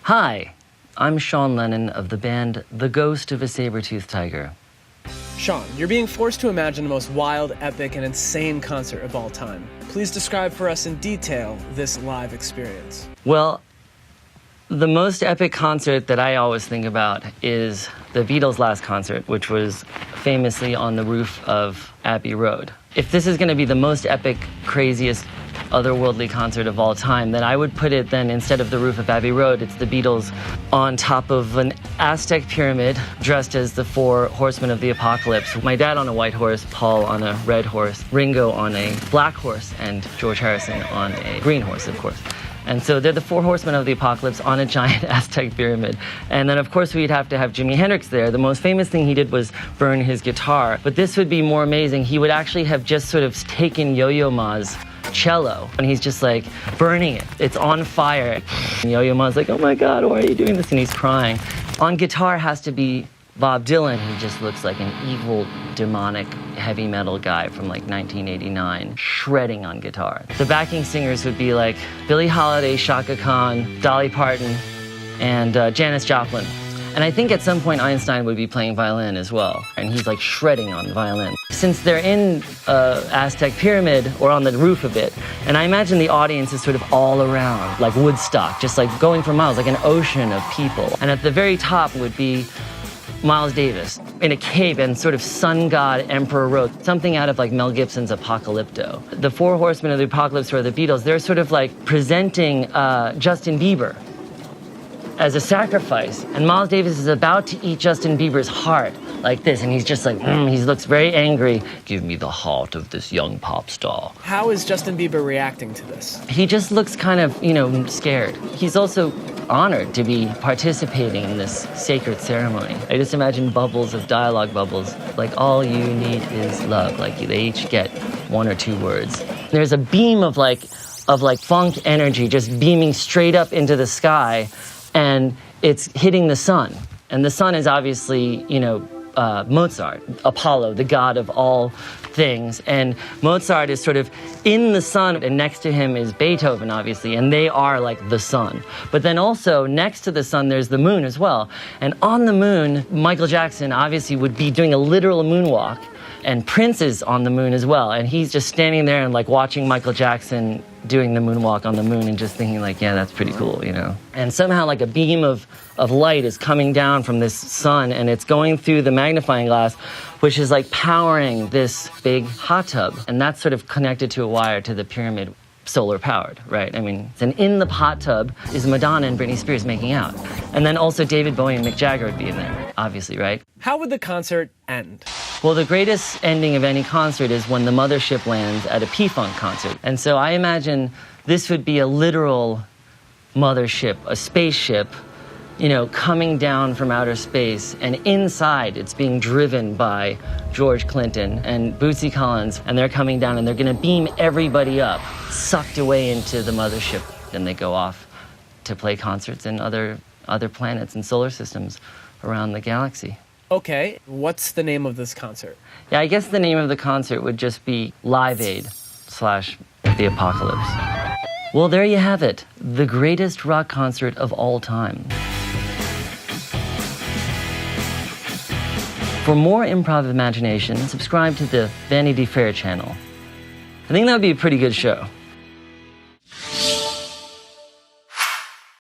Hi, I'm Sean Lennon of the band The Ghost of a Saber-Toothed Tiger. Sean, you're being forced to imagine the most wild, epic, and insane concert of all time. Please describe for us in detail this live experience. Well, the most epic concert that I always think about is the Beatles' last concert, which was famously on the roof of Abbey Road. If this is going to be the most epic, craziest, otherworldly concert of all time, then I would put it then, instead of the roof of Abbey Road, it's the Beatles on top of an Aztec pyramid, dressed as the four horsemen of the apocalypse. My dad on a white horse, Paul on a red horse, Ringo on a black horse, and George Harrison on a green horse, of course. And so they're the four horsemen of the apocalypse on a giant Aztec pyramid. And then, of course, we'd have to have Jimi Hendrix there. The most famous thing he did was burn his guitar. But this would be more amazing. He would actually have just sort of taken Yo-Yo Ma's cello, and he's just like burning it. It's on fire. And Yo-Yo Ma's like, oh my God, why are you doing this? And he's crying. On guitar has to be Bob Dylan. He just looks like an evil, demonic, heavy metal guy from like 1989, shredding on guitar. The backing singers would be like Billie Holiday, Chaka Khan, Dolly Parton, and Janis Joplin. And I think at some point Einstein would be playing violin as well, and he's like shredding on the violin. Since they're in Aztec pyramid, or on the roof of it, and I imagine the audience is sort of all around, like Woodstock, just like going for miles, like an ocean of people. And at the very top would be Miles Davis in a cape and sort of sun god Emperor wrote something out of like Mel Gibson's Apocalypto. The four horsemen of the apocalypse, or the Beatles, they're sort of like presenting Justin Bieber as a sacrifice, and Miles Davis is about to eat Justin Bieber's heart like this, and he's just like, he looks very angry. Give me the heart of this young pop star. How is Justin Bieber reacting to this? He just looks kind of, scared. He's also honored to be participating in this sacred ceremony. I just imagine bubbles of dialogue bubbles, like all you need is love, like they each get one or two words. There's a beam of funk energy just beaming straight up into the sky, and it's hitting the sun. And the sun is obviously, Mozart, Apollo, the god of all things. And Mozart is sort of in the sun, and next to him is Beethoven, obviously, and they are like the sun. But then also next to the sun, there's the moon as well. And on the moon, Michael Jackson obviously would be doing a literal moonwalk, and Prince is on the moon as well. And he's just standing there and like watching Michael Jackson doing the moonwalk on the moon and just thinking like, yeah, that's pretty cool, And somehow like a beam of light is coming down from this sun, and it's going through the magnifying glass, which is like powering this big hot tub. And that's sort of connected to a wire to the pyramid, solar powered, right? And in the hot tub is Madonna and Britney Spears making out. And then also David Bowie and Mick Jagger would be in there, obviously, right? How would the concert end? Well, the greatest ending of any concert is when the mothership lands at a P-Funk concert. And so I imagine this would be a literal mothership, a spaceship, coming down from outer space, and inside it's being driven by George Clinton and Bootsy Collins, and they're coming down and they're going to beam everybody up, sucked away into the mothership. Then they go off to play concerts in other planets and solar systems around the galaxy. Okay, what's the name of this concert? Yeah, I guess the name of the concert would just be Live Aid / The Apocalypse. Well, there you have it, the greatest rock concert of all time. For more Improv Imagination, subscribe to the Vanity Fair channel. I think that would be a pretty good show.